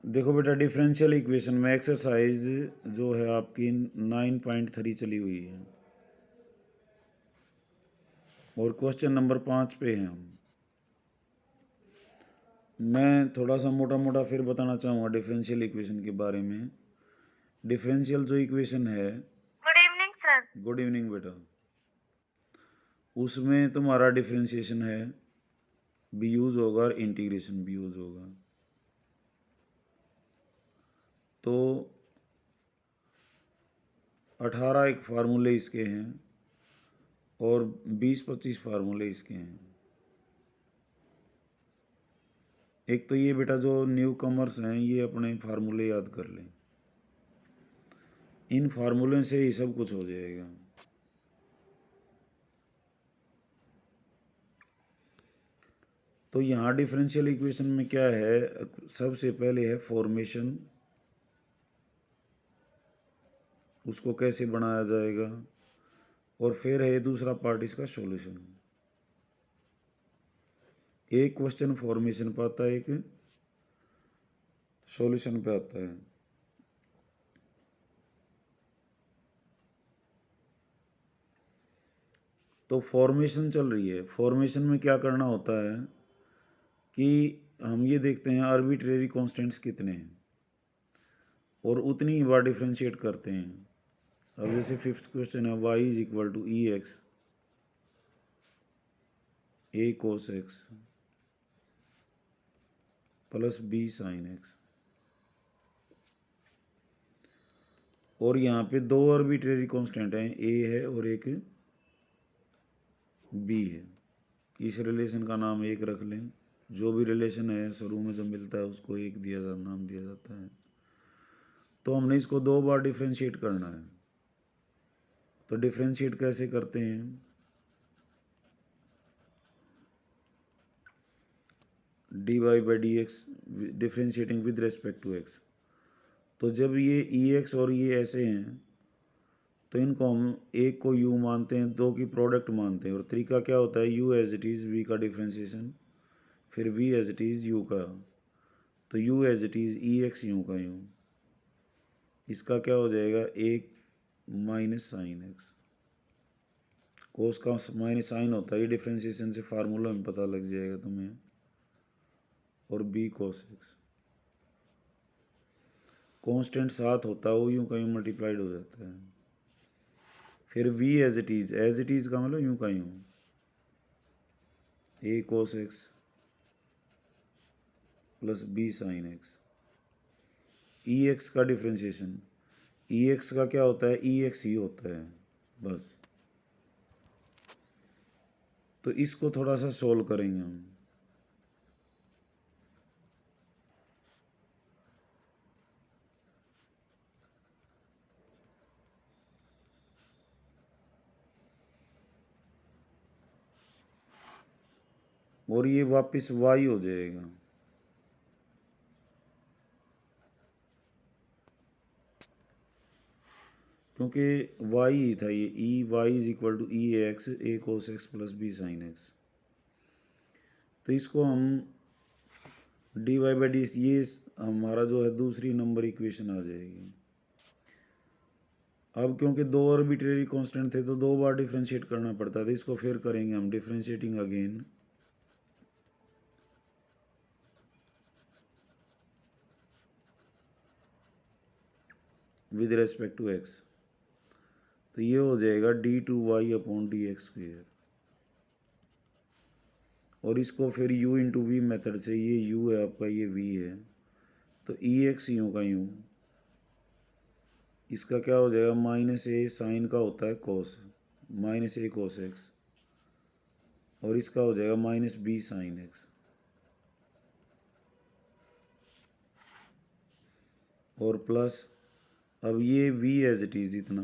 देखो बेटा, differential equation में एक्सरसाइज जो है आपकी 9.3 चली हुई है और क्वेश्चन नंबर 5 पे हैं हम। मैं थोड़ा सा मोटा मोटा फिर बताना चाहूँगा डिफरेंशियल इक्वेशन के बारे में। डिफरेंशियल जो इक्वेशन है, good evening sir. Good evening बेटा, उसमें तुम्हारा डिफरेंशिएशन है भी यूज़ होगा और इंटीग्रेशन भी यूज़ होगा। तो 18 एक फार्मूले इसके हैं और 20-25 फार्मूले इसके हैं। एक तो ये बेटा जो न्यू कमर्स हैं ये अपने फार्मूले याद कर लें, इन फार्मूले से ही सब कुछ हो जाएगा। तो यहाँ डिफरेंशियल इक्वेशन में क्या है, सबसे पहले है फॉर्मेशन, उसको कैसे बनाया जाएगा, और फिर है दूसरा पार्ट इसका सॉल्यूशन। एक क्वेश्चन फॉर्मेशन पे आता है, एक सॉल्यूशन पे आता है। तो फॉर्मेशन चल रही है। फॉर्मेशन में क्या करना होता है कि हम ये देखते हैं आर्बिट्रेरी कांस्टेंट्स कितने हैं और उतनी ही बार डिफ्रेंशिएट करते हैं। अब जैसे फिफ्थ क्वेश्चन है y is equal to e x a cos x plus B sine x, और यहाँ पे दो आर्बिट्रेरी कांस्टेंट हैं, ए है और एक बी है। इस रिलेशन का नाम एक रख लें। जो भी रिलेशन है शुरू में जो मिलता है उसको एक नाम दिया जाता है। तो हमने इसको दो बार डिफ्रेंशिएट करना है। तो डिफ्रेंशिएट कैसे करते हैं, d Y by D x differentiating with respect to x. तो जब ये ई एक्स और ये ऐसे हैं तो इनको हम एक को यू मानते हैं, दो की प्रोडक्ट मानते हैं, और तरीका क्या होता है, u as it is v का डिफ्रेंशिएशन, फिर v as it is u का। तो u as it is e x u का यू, इसका क्या हो जाएगा, एक माइनस साइन एक्स। कोस का माइनस साइन होता है, ये डिफ्रेंशिएशन से फार्मूला में पता लग जाएगा तुम्हें, और बी कोस एक्स। कांस्टेंट साथ होता है वो यूं का यूं मल्टीप्लाइड हो जाता है। फिर वी एज इट इज़ का मतलब यूं का यूं, A cos x plus B sine X. E x का डिफ्रेंशिएशन, ई एक्स का क्या होता है, ई एक्स ही होता है बस। तो इसको थोड़ा सा सोल्व करेंगे हम। और ये वापस वाई हो जाएगा, क्योंकि वाई ही था ये, e y is equal to e x a cos x plus B sine x. तो इसको हम डी वाई बाई डी, ये हमारा जो है दूसरी नंबर इक्वेशन आ जाएगी। अब क्योंकि दो आर्बिट्रेरी कांस्टेंट थे तो दो बार डिफ्रेंशिएट करना पड़ता था, इसको फिर करेंगे हम differentiating again. With respect to x, तो ये हो जाएगा d two y upon d x square, और इसको फिर u इंटू वी मेथड से, ये u है आपका, ये v है, तो ई एक्स यूँ का यूँ, इसका क्या हो जाएगा, माइनस ए साइन का होता है कोस, माइनस ए कोस एक्स, और इसका हो जाएगा माइनस बी साइन एक्स, और प्लस अब ये v एज इट इज़ इतना,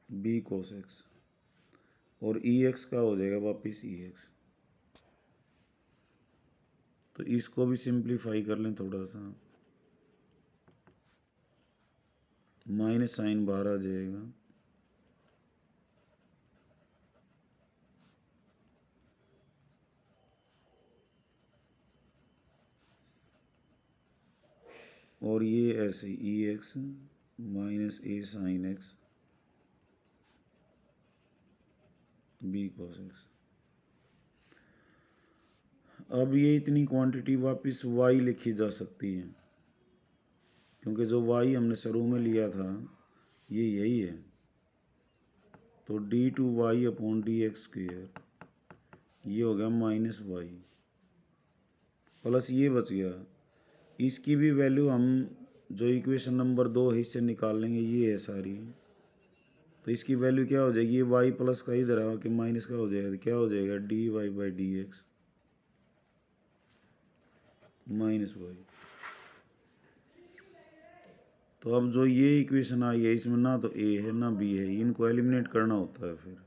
बी कोस एक्स, और ई एक्स का हो जाएगा वापिस ई एक्स। तो इसको भी सिंप्लीफाई कर लें थोड़ा सा, माइनस साइन बाहर आ जाएगा, और ये ऐसे E X minus A sine X B cos X. अब ये इतनी क्वांटिटी वापस y लिखी जा सकती है, क्योंकि जो y हमने शुरू में लिया था ये यही है। तो d two y upon d x square ये हो गया माइनस वाई प्लस ये बच गया। इसकी भी वैल्यू हम जो इक्वेशन नंबर 2 है इससे निकाल लेंगे, ये है सारी। तो इसकी वैल्यू क्या हो जाएगी, ये वाई प्लस का इधर है कि माइनस का हो जाएगा, तो क्या हो जाएगा d Y by D x minus y. तो अब जो ये इक्वेशन आई है इसमें ना तो ए है ना बी है, इनको एलिमिनेट करना होता है फिर।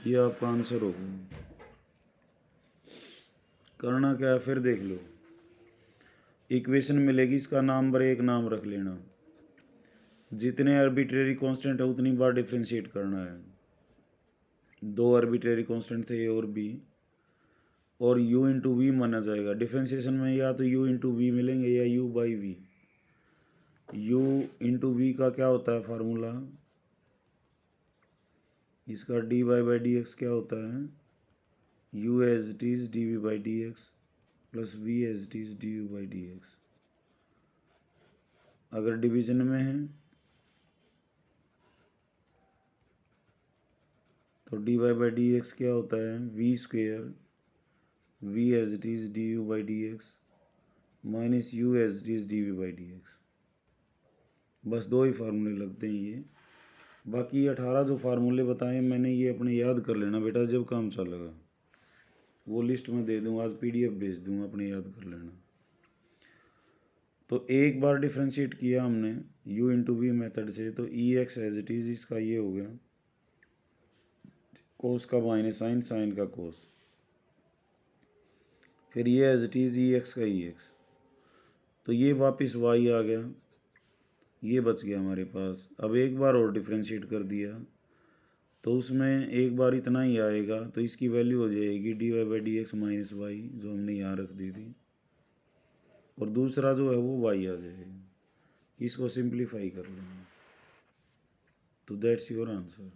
ये आपका आंसर होगा। करना क्या है फिर देख लो, इक्वेशन मिलेगी इसका नंबर एक नाम रख लेना, जितने आर्बिट्रेरी कांस्टेंट है उतनी बार डिफ्रेंशिएट करना है। 2 आर्बिट्रेरी कांस्टेंट थे ए और बी, और u इंटू वी माना जाएगा। डिफ्रेंशिएशन में या तो u इंटू वी मिलेंगे या u by v. u into v का क्या होता है फार्मूला, इसका d Y by D x क्या होता है, u as it is d v by D x plus v as it is d u by D x. अगर division में है तो d Y by D x क्या होता है v square v as it is d u by D x minus u as it is d v by D x. बस 2 ही फार्मूले लगते हैं ये। बाकी 18 जो फार्मूले बताए मैंने ये अपने याद कर लेना बेटा, जब काम चलेगा वो लिस्ट में दे दूँ, आज PDF भेज दूँ, अपने याद कर लेना। तो एक बार डिफ्रेंशिएट किया हमने u इंटू वी मेथड से, तो ई एक्स एज इट इज़ इसका ये हो गया कोस का माइनस साइन, साइन का कोस, फिर ये as it is e x का ई एक्स। तो ये वापस y आ गया, ये बच गया हमारे पास। अब एक बार और डिफ्रेंशिएट कर दिया तो उसमें एक बार इतना ही आएगा, तो इसकी वैल्यू हो जाएगी d Y by D x minus y, जो हमने यहाँ रख दी थी, और दूसरा जो है वो y आ जाएगा। इसको सिंप्लीफाई कर लेंगे, तो दैट्स योर आंसर।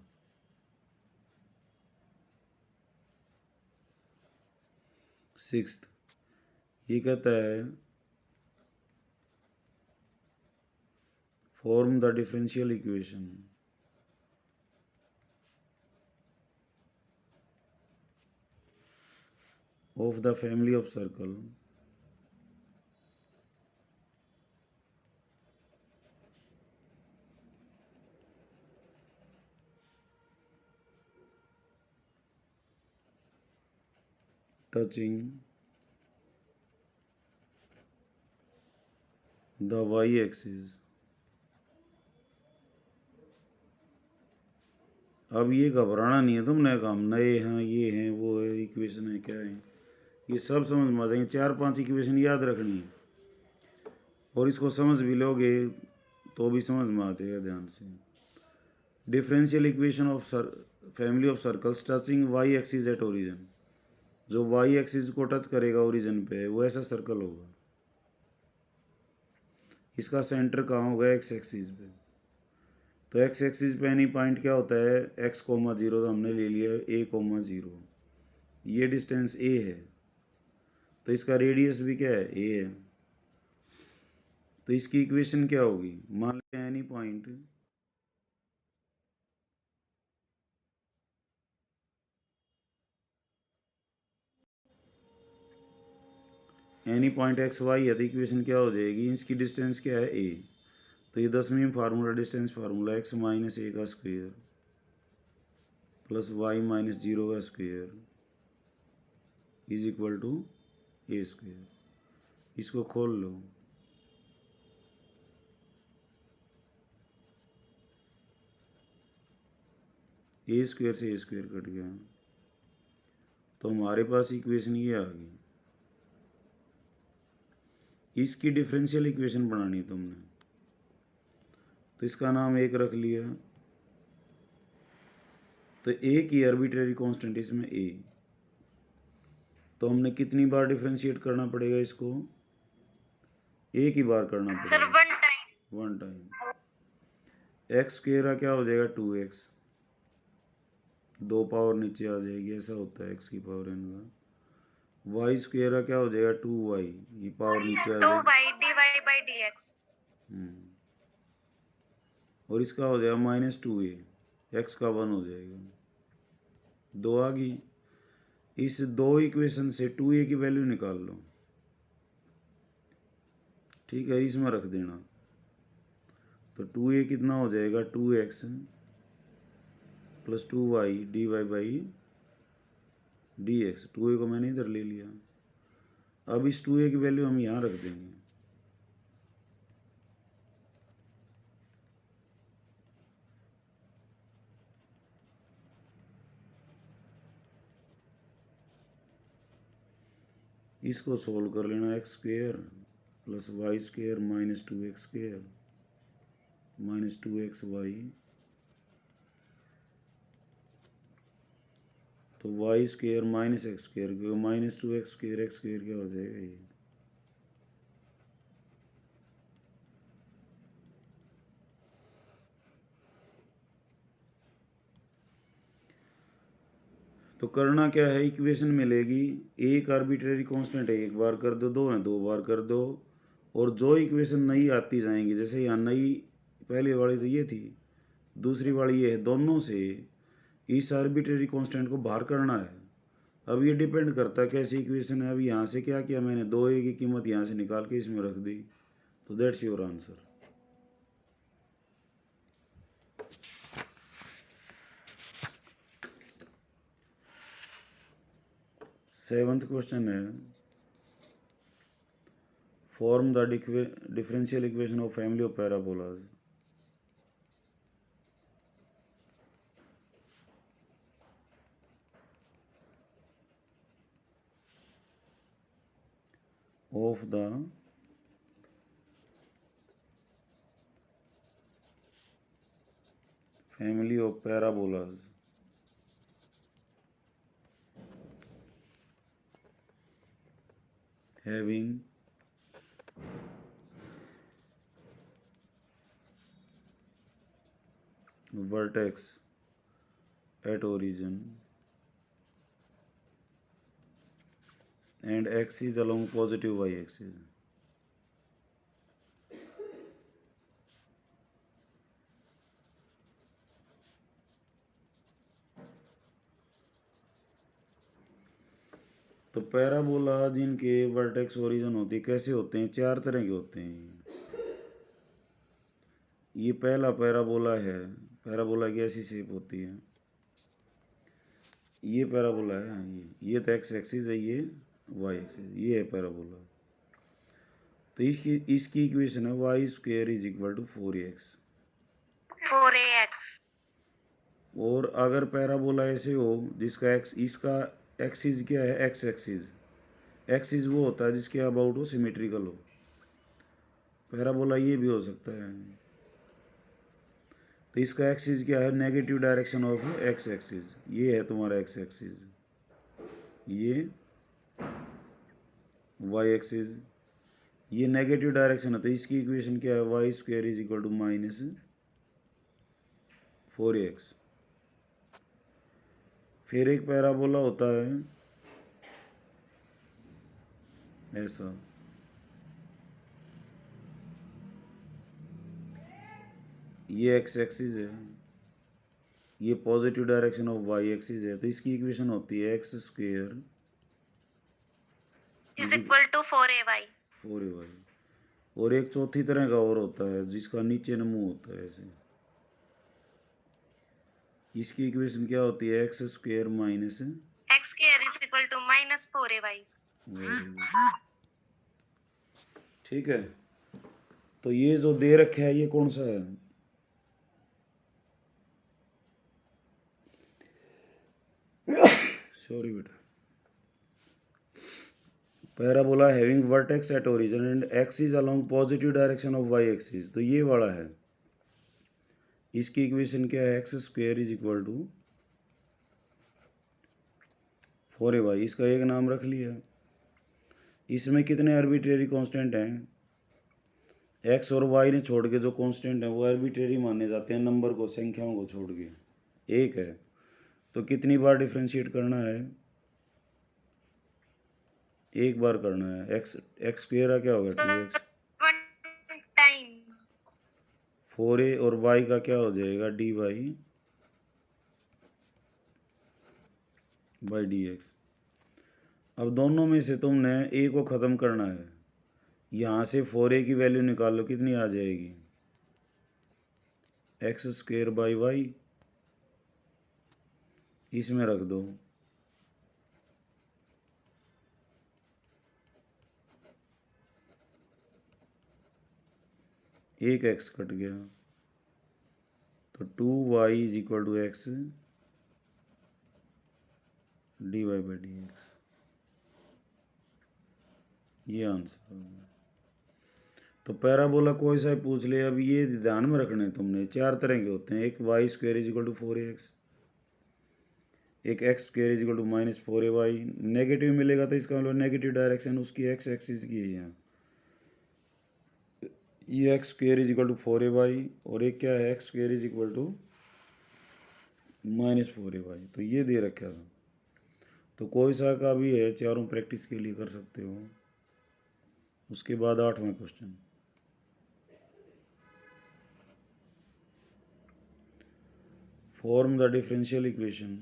सिक्स्थ ये कहता है form the differential equation of the family of circle touching the y axis. अब ये घबराना नहीं है तुमने, काम नए हैं, ये हैं, वो है, इक्वेशन है, क्या है, ये सब समझ में आ जाएंगे। 4-5 इक्वेशन याद रखनी है, और इसको समझ भी लोगे तो भी समझ में आते ध्यान से। Differential equation of family of circles touching y axis at origin, जो वाई एक्सिस को टच करेगा ओरिजिन पे वो ऐसा सर्कल होगा। इसका सेंटर कहाँ होगा, एक्स एक्सिस पे। तो एक्स एक्सिस पे एनी पॉइंट क्या होता है, एक्स कोमा जीरो, तो हमने ले लिया ए कोमा जीरो, ये डिस्टेंस ए है, तो इसका रेडियस भी क्या है ए है। तो इसकी इक्वेशन क्या होगी, मान लेते हैं एनी पॉइंट एक्स वाई है, तो इक्वेशन क्या हो जाएगी, इसकी डिस्टेंस क्या है ए, तो ये 10वीं formula distance formula X minus A का square plus Y minus zero का square is equal to A square. इसको खोल लो, ए स्क्वेयर से ए स्क्वेयर कट गया, तो हमारे पास इक्वेशन ये आ गई। इसकी डिफरेंशियल इक्वेशन बनानी है तुमने। तो इसका नाम एक रख लिया। तो ए की आर्बिट्रेरी कांस्टेंट इसमें ए, तो हमने कितनी बार डिफरेंशिएट करना पड़ेगा इसको? एक ही बार करना सर पड़ेगा, वन टाइम। एक्स स्क्वेयर क्या हो जाएगा? 2x, 2 पावर नीचे आ जाएगी, ऐसा होता है एक्स की पावर n का। वाई स्क्वेयर क्या हो जाएगा? 2y, ये पावर नीचे आ जाएगी, 2y dy/dx। और इसका हो जाएगा -2a, एक्स का 1 हो जाएगा, 2 आ गई। इस दो इक्वेशन से 2a की वैल्यू निकाल लो, ठीक है, इसमें रख देना। तो 2a कितना हो जाएगा? 2x + 2y dy/dx। 2a को मैंने इधर ले लिया। अब इस 2a की वैल्यू हम यहाँ रख देंगे। इसको सोल्व कर लेना, x square + y square -2x square -2xy, तो y स्क्वेयर -x स्क्वेयर, क्योंकि -2x स्क्वेयर x स्क्वेयर क्या हो जाएगा? ये तो करना क्या है, इक्वेशन मिलेगी, एक आर्बिट्रेरी कांस्टेंट है, एक बार कर दो, दो है 2 बार कर दो, और जो इक्वेशन नई आती जाएंगी, जैसे यहाँ नई पहले वाली तो ये थी, दूसरी वाली ये है, दोनों से इस आर्बिट्रेरी कांस्टेंट को बाहर करना है। अब ये डिपेंड करता है कैसी इक्वेशन है। अब यहाँ से क्या किया मैंने, 2a की कीमत यहाँ से निकाल के इसमें रख दी, तो that's your answer. Seventh question है, form the differential equation of family of parabolas. of the family of parabolas having vertex at origin and axis along positive y-axis. तो पैराबोला जिनके वर्टेक्स ओरिजिन होती है, कैसे होते हैं? 4 तरह के होते हैं। ये पहला पैराबोला है, पैराबोला की ऐसी शेप होती है, ये पैराबोला है, ये तो एक्स एक्सिस है, ये वाई एक्सिस, ये है पैराबोला। तो इसकी इक्वेशन है y स्क्वेयर = 4ax। और अगर पैराबोला ऐसे हो जिसका एक्स, इसका एक्सिस क्या है? X axis. एक्सिस वो होता है जिसके अबाउट हो सिमेट्रिकल हो। पैराबोला ये भी हो सकता है। तो इसका एक्सिस क्या है? Negative direction of x axis, ये है तुम्हारा एक्स एक्सिस, ये वाई एक्सिस, ये नेगेटिव डायरेक्शन है। तो इसकी इक्वेशन क्या है? y square = -4ax। फिर एक पैराबोला होता है ऐसा, ये एक्स एक्सिस है, ये positive direction of y axis है। तो इसकी इक्वेशन होती है x स्क्वेयर = 4ay। और एक चौथी तरह का और होता है जिसका नीचे न मुंह होता है ऐसे। इसकी इक्वेशन क्या होती है? x square -4ay। ठीक है। तो ये जो दे रखा है ये कौन सा है? सॉरी बेटा, parabola having vertex at origin and axis along positive direction of y axis, तो ये वाला है। इसकी इक्वेशन क्या है, x square is equal to 4ay। इसका एक नाम रख लिया। इसमें कितने आर्बिट्रेरी कांस्टेंट हैं, एक्स और वाई ने छोड़ के जो कांस्टेंट है वो आर्बिट्रेरी माने जाते हैं, नंबर को, संख्याओं को छोड़ के। एक है तो कितनी बार डिफ्रेंशिएट करना है, एक बार करना है। एक्स एक्स स्क्वेयर का क्या होगा, 2x। 1 टाइम 4a और y का क्या हो जाएगा, dy बाई डी एक्स। अब दोनों में से तुमने a को ख़त्म करना है। यहाँ से 4a की वैल्यू निकालो, कितनी आ जाएगी, एक्स स्क्वेयर बाई वाई। इसमें रख दो, एक एक्स कट गया तो 2y is equal to x d Y by D x. ये आंसर होगा। तो पैराबोला कोई सा भी पूछ ले, अब ये ध्यान में रखना है तुमने, चार तरह के होते हैं। एक y square is equal to 4x, एक x square is equal to -4ay। Negative मिलेगा तो इसका मतलब नेगेटिव डायरेक्शन उसकी एक्स एक्सिस की है यहाँ। ये x square is equal to 4ay और एक क्या है, x square is equal to -4ay। तो ये दे रखा था। तो कोई सा का भी है, चारों प्रैक्टिस के लिए कर सकते हो। उसके बाद 8वां question, form the differential equation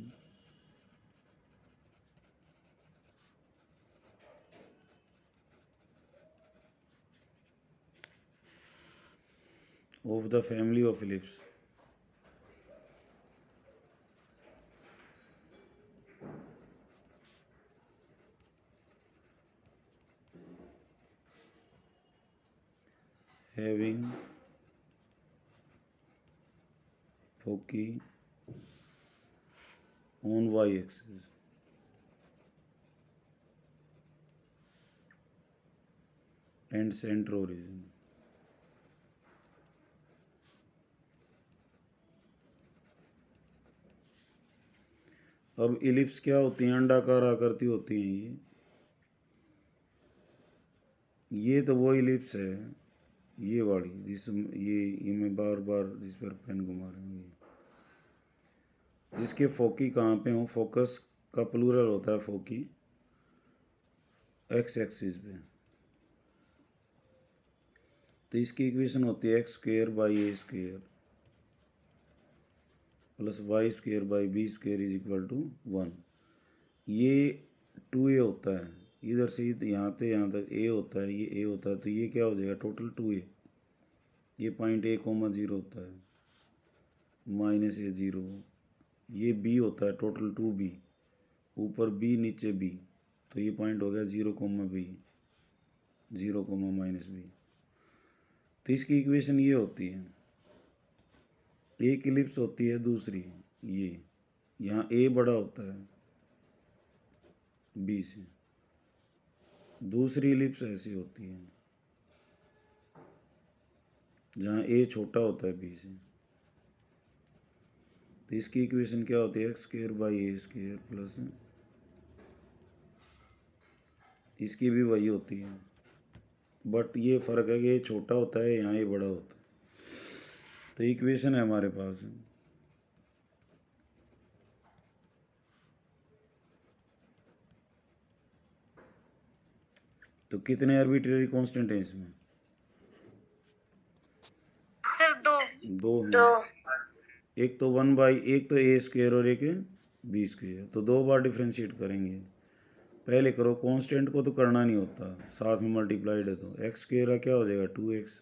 of the family of ellipse having foci on y-axis and center origin। अब इलिप्स क्या होती हैं, अंडाकार आकृति होती हैं। ये तो वो इलिप्स है, ये वाली जिस ये मैं बार बार जिस पर पेन घुमा रहा हूँ, जिसके फोकी कहाँ पे हो, फोकस का प्लूरल होता है फोकी, एक्स एक्सिस पे। तो इसकी इक्वेशन होती है x square by a square plus y square by b square is equal to 1। ये 2a होता है, इधर से यहाँ से यहाँ तक a होता है, ये a होता है, तो ये क्या हो जाएगा, टोटल 2a। ये पॉइंट a,0 होता है, -a0। ये b होता है, टोटल 2b, ऊपर b नीचे b, तो ये पॉइंट हो गया 0,b, 0,-b। तो इसकी इक्वेशन ये होती है। एक इलिप्स होती है, दूसरी ये, यहाँ a बड़ा होता है b से, दूसरी इलिप्स ऐसी होती है जहाँ a छोटा होता है b से। तो इसकी इक्वेशन क्या होती है, x square by a square plus, इसकी भी वही होती है, बट ये फ़र्क है कि ये छोटा होता है, यहाँ ये बड़ा होता है। तो इक्वेशन है हमारे पास, तो कितने आर्बिट्रेरी कांस्टेंट हैं इसमें, सिर्फ दो दो हैं। एक तो एक तो ए स्क्वेयर और एक बी स्क्वेयर, तो दो बार डिफ्रेंशिएट करेंगे। पहले करो, कांस्टेंट को तो करना नहीं होता, साथ में मल्टीप्लाइड है, तो एक्स स्क्वेयर का क्या हो जाएगा 2x,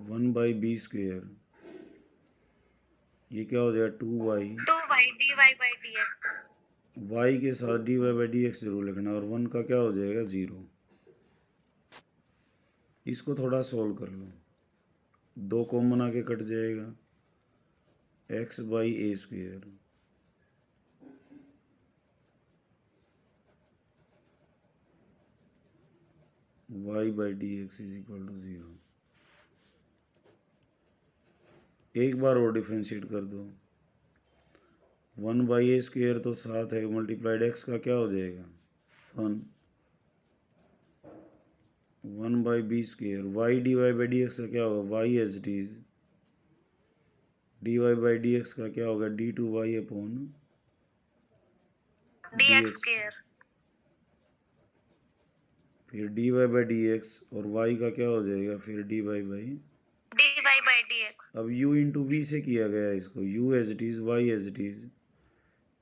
1/b स्क्वेयर, ये क्या हो जाएगा 2y dy by dx। y के साथ dy बाई डी एक्स जरूर लिखना, और 1 का क्या हो जाएगा 0। इसको थोड़ा सोल्व कर लो, 2 कॉमन आके कट जाएगा, x by a square y by D x is equal to 0। एक बार और डिफ्रेंशिएट कर दो। 1/a² तो 7 है, मल्टीप्लाइड x का क्या हो जाएगा 1। 1/b²। y dy/dx का क्या होगा y as it is. dy/dx का क्या होगा d2y upon dx dx। square फिर dy/dx और y का क्या हो जाएगा फिर dy by। dy by dx अब u इंटू वी से किया गया है इसको, u as it is y as it is.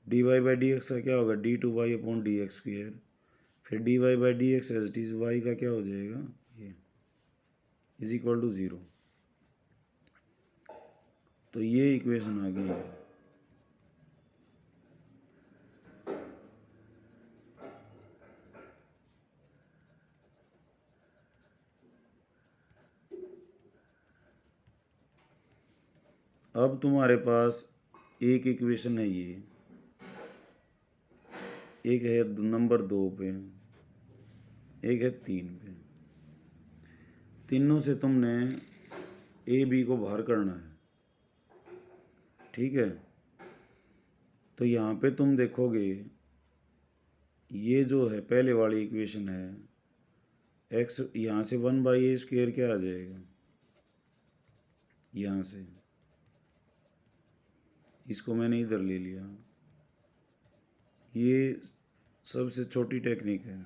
dy/dx का क्या होगा d2y अपॉन dx²। फिर dy/dx as it is y का क्या हो जाएगा ये इज इक्वल टू 0। तो ये इक्वेशन आ गई है। अब तुम्हारे पास एक इक्वेशन है ये, एक है नंबर 2 पे, एक है 3 पे। तीनों से तुमने ए बी को बाहर करना है, ठीक है। तो यहाँ पे तुम देखोगे ये जो है पहले वाली इक्वेशन है एक्स, यहाँ से 1/a² क्या आ जाएगा यहाँ से, इसको मैंने इधर ले लिया। ये सबसे छोटी टेक्निक है।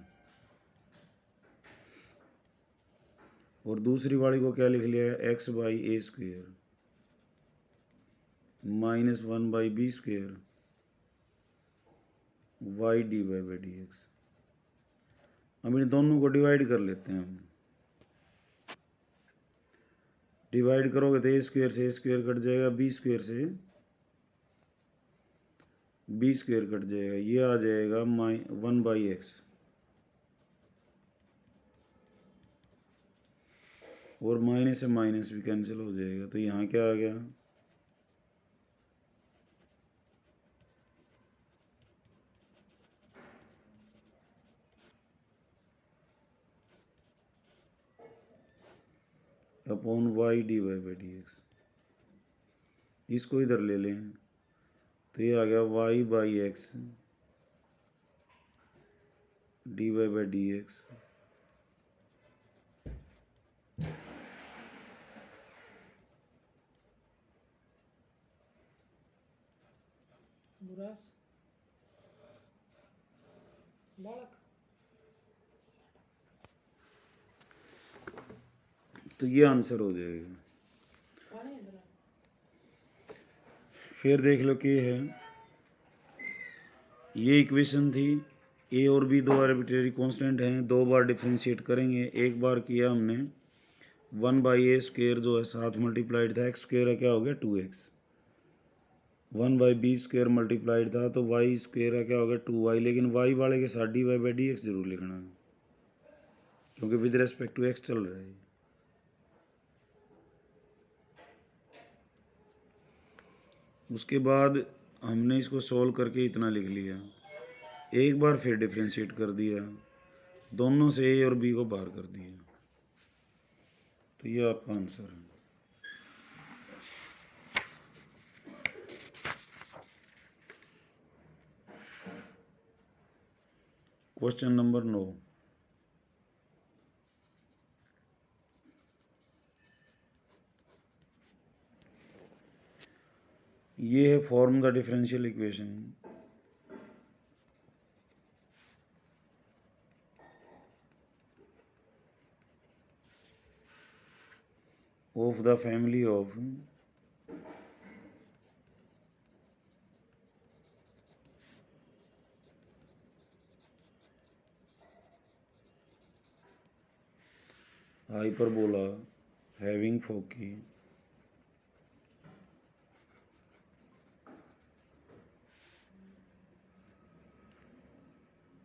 और दूसरी वाली को क्या लिख लिया है x/a² minus 1/b² y dy/dx। अब इन दोनों को डिवाइड कर लेते हैं हम। डिवाइड करोगे तो a² से a² कट जाएगा, b² से b² कट जाएगा, ये आ जाएगा 1/x। और माइनस से माइनस भी कैंसिल हो जाएगा, तो यहाँ क्या आ गया अपॉन y dy/dx। इसको इधर ले लें तो ये आ गया y/x dy/dx। बुरास बालक तो ये आंसर हो जाएगा। पानी इधर आ। फिर देख लो कि है ये इक्वेशन थी, ए और बी दो आर्बिट्रेरी कांस्टेंट हैं, दो बार डिफ्रेंशिएट करेंगे। एक बार किया हमने 1/a² जो है 7 मल्टीप्लाइड था, x² का क्या हो गया 2x। 1/b² मल्टीप्लाइड था तो y² का क्या हो गया 2y। लेकिन y वाले के साथ dy/dx जरूर लिखना है क्योंकि विद रेस्पेक्ट टू x चल रहा है। उसके बाद हमने इसको सॉल्व करके इतना लिख लिया, एक बार फिर डिफ्रेंशिएट कर दिया, दोनों से ए और बी को बाहर कर दिया। तो ये आपका आंसर है। Question number 9। ये है form the differential equation of the family of hyperbola having foci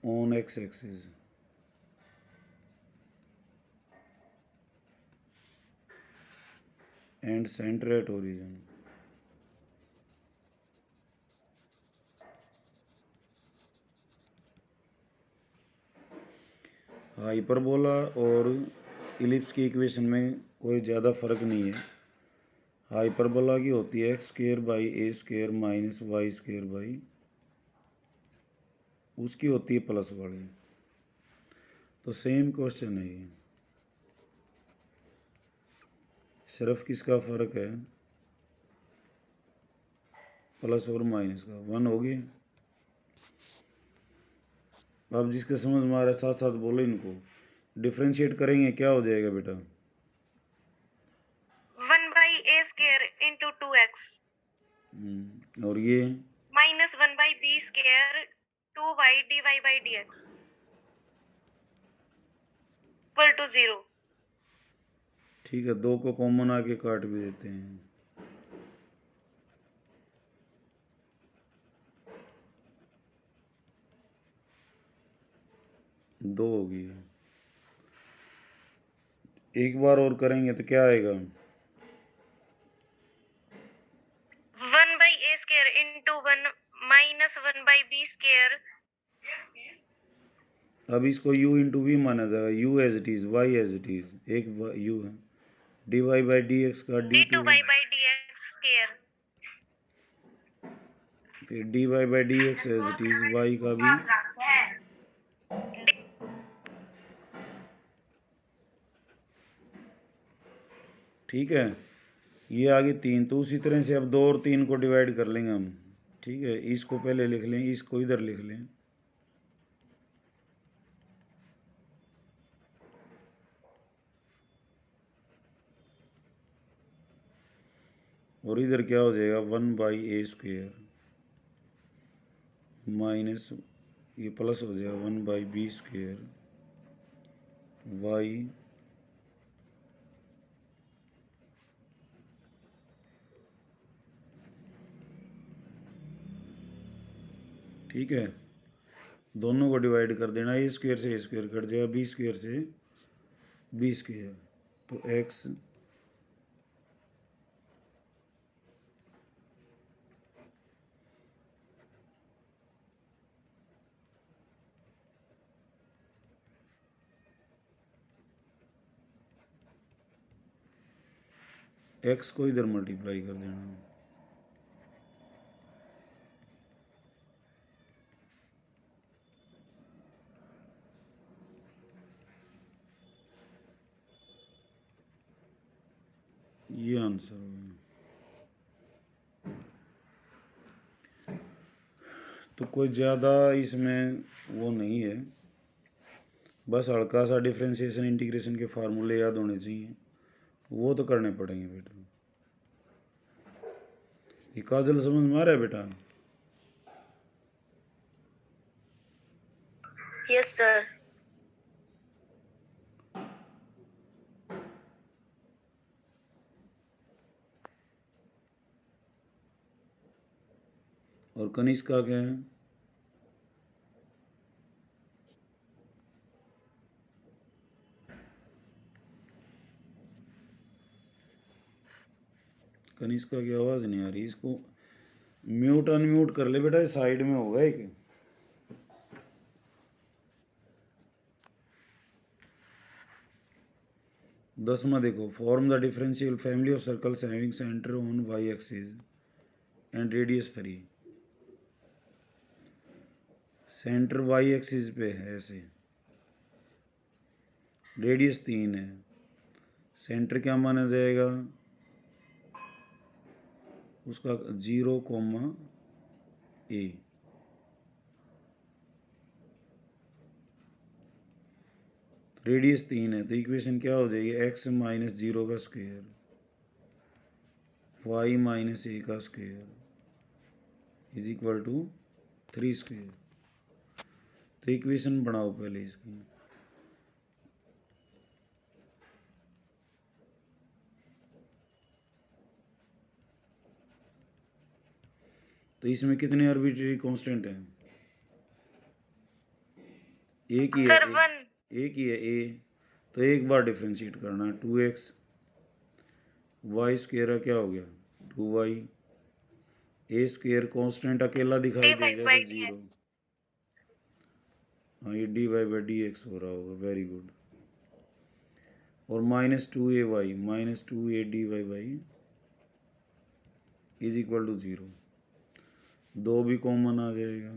on x-axis and center at origin. Hyperbola और इलिप्स की इक्वेशन में कोई ज़्यादा फर्क नहीं है। हाइपरबोला की होती है x square by a square minus y square by, उसकी होती है प्लस वाली। तो सेम क्वेश्चन है ये, सिर्फ किसका फ़र्क है, प्लस और माइनस का। 1 हो गया। अब जिसके समझ में आ रहा है साथ साथ बोलो इनको। डिफ्रेंशिएट करेंगे क्या हो जाएगा बेटा? 1/a² into 2x और ये minus 1/b² 2y dy/dx equal to 0। ठीक है, 2 को कॉमन आके काट भी देते हैं। दो होगी। एक बार और करेंगे तो क्या आएगा? 1/a² into 1 minus 1/b²। अब इसको u इंटू वी माना जाएगा, u as it is, y as it is, एक u है, dy बाई डी एक्स का d2, d2y/dx²। फिर dy by D x as it is, y का भी ठीक है। ये आगे 3, तो उसी तरह से अब 2 और 3 को डिवाइड कर लेंगे हम। ठीक है, इसको पहले लिख लें, इसको इधर लिख लें, और इधर क्या हो जाएगा 1/a² माइनस ये प्लस हो जाएगा 1/b² y ठीक है। दोनों को डिवाइड कर देना, ए स्क्वायर से ए स्क्वायर कट जाएगा, बी स्क्वायर से बी स्क्वायर, तो एक्स एक्स को इधर मल्टीप्लाई कर देना, ये आंसर होगा। तो कोई ज़्यादा इसमें वो नहीं है, बस हल्का सा डिफ्रेंशिएशन इंटीग्रेशन के फार्मूले याद होने चाहिए, वो तो करने पड़ेंगे बेटा। ये काजल समझ में आ रहा है बेटा? Yes sir. और कनिष्क का क्या है? कनिष्क की आवाज़ नहीं आ रही, इसको म्यूट अनम्यूट कर ले बेटा, साइड में होगा एक। दसवां देखो, form the differential family of circles having centre on y axis and radius 3। Centre y axis पे है ऐसे, रेडियस 3 है, सेंटर क्या माना जाएगा उसका 0,a। रेडियस 3 है, तो इक्वेशन क्या हो जाएगी, x माइनस 0 का स्क्वायर y माइनस a का square is equal to 3 square. तो इक्वेशन बनाओ पहले इसकी। तो इसमें कितने आर्बिट्रेरी कांस्टेंट हैं? एक ही है, सर 1। एक ही है a, तो एक बार डिफ्रेंशिएट करना, 2x वाई स्क्वायर क्या हो गया 2y, ए स्क्वायर कांस्टेंट अकेला दिखाई दे जाएगा dy/dx 0। हाँ, ये dy/dx हो रहा होगा, वेरी गुड। और -2ay, -2a dy/, is equal to 0, 2 भी कॉमन आ जाएगा।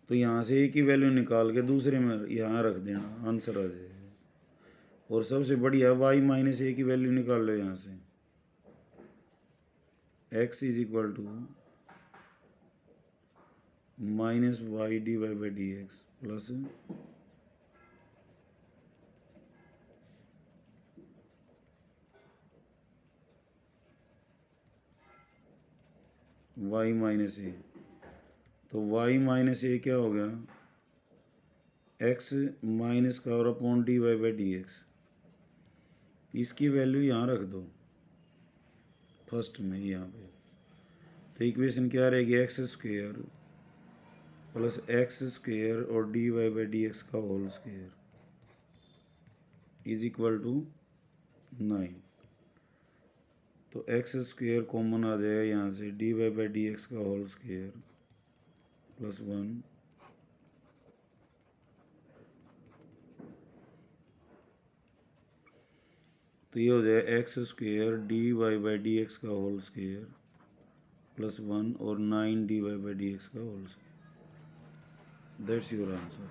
तो यहाँ से एक ही वैल्यू निकाल के दूसरे में यहाँ रख देना, आंसर आ जाएगा। और सबसे बढ़िया y माइनस ए की वैल्यू निकाल लो यहाँ से, x is equal to minus Y D Y by D x plus y minus A. तो y माइनस ए क्या हो गया, x माइनस का और upon d Y by D x. इसकी वैल्यू यहाँ रख दो फर्स्ट में यहाँ पे। तो इक्वेशन क्या रहेगी, X square plus X square और D Y by D x का whole square is equal to 9। तो एक्स स्क्वेयर कॉमन आ जाएगा यहाँ से, D Y by D x का होल स्क्वेयर प्लस 1 तो ये हो जाएगा X square D Y by D x का होल स्क्वेयर प्लस 1 और 9 D Y by D x का whole square. That's your answer.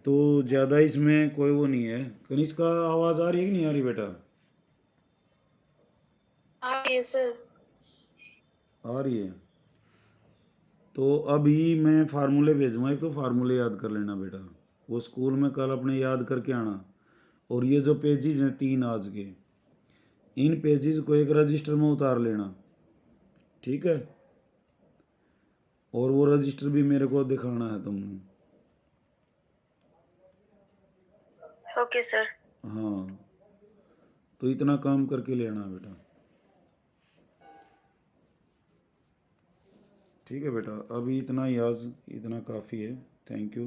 तो ज़्यादा इसमें कोई वो नहीं है। कनिष्का आवाज़ आ रही है कि नहीं आ रही बेटा? Yes sir. आ रही है। तो अभी मैं फार्मूले भेजूँगा, एक तो फार्मूले याद कर लेना बेटा, वो स्कूल में कल अपने याद करके आना। और ये जो पेजेस हैं 3 आज के, इन पेजेस को एक रजिस्टर में उतार लेना, ठीक है? और वो रजिस्टर भी मेरे को दिखाना है तुमने। Okay sir. हाँ, तो इतना काम करके लेना बेटा, ठीक है बेटा? अभी इतना ही, आज इतना काफ़ी है। Thank you.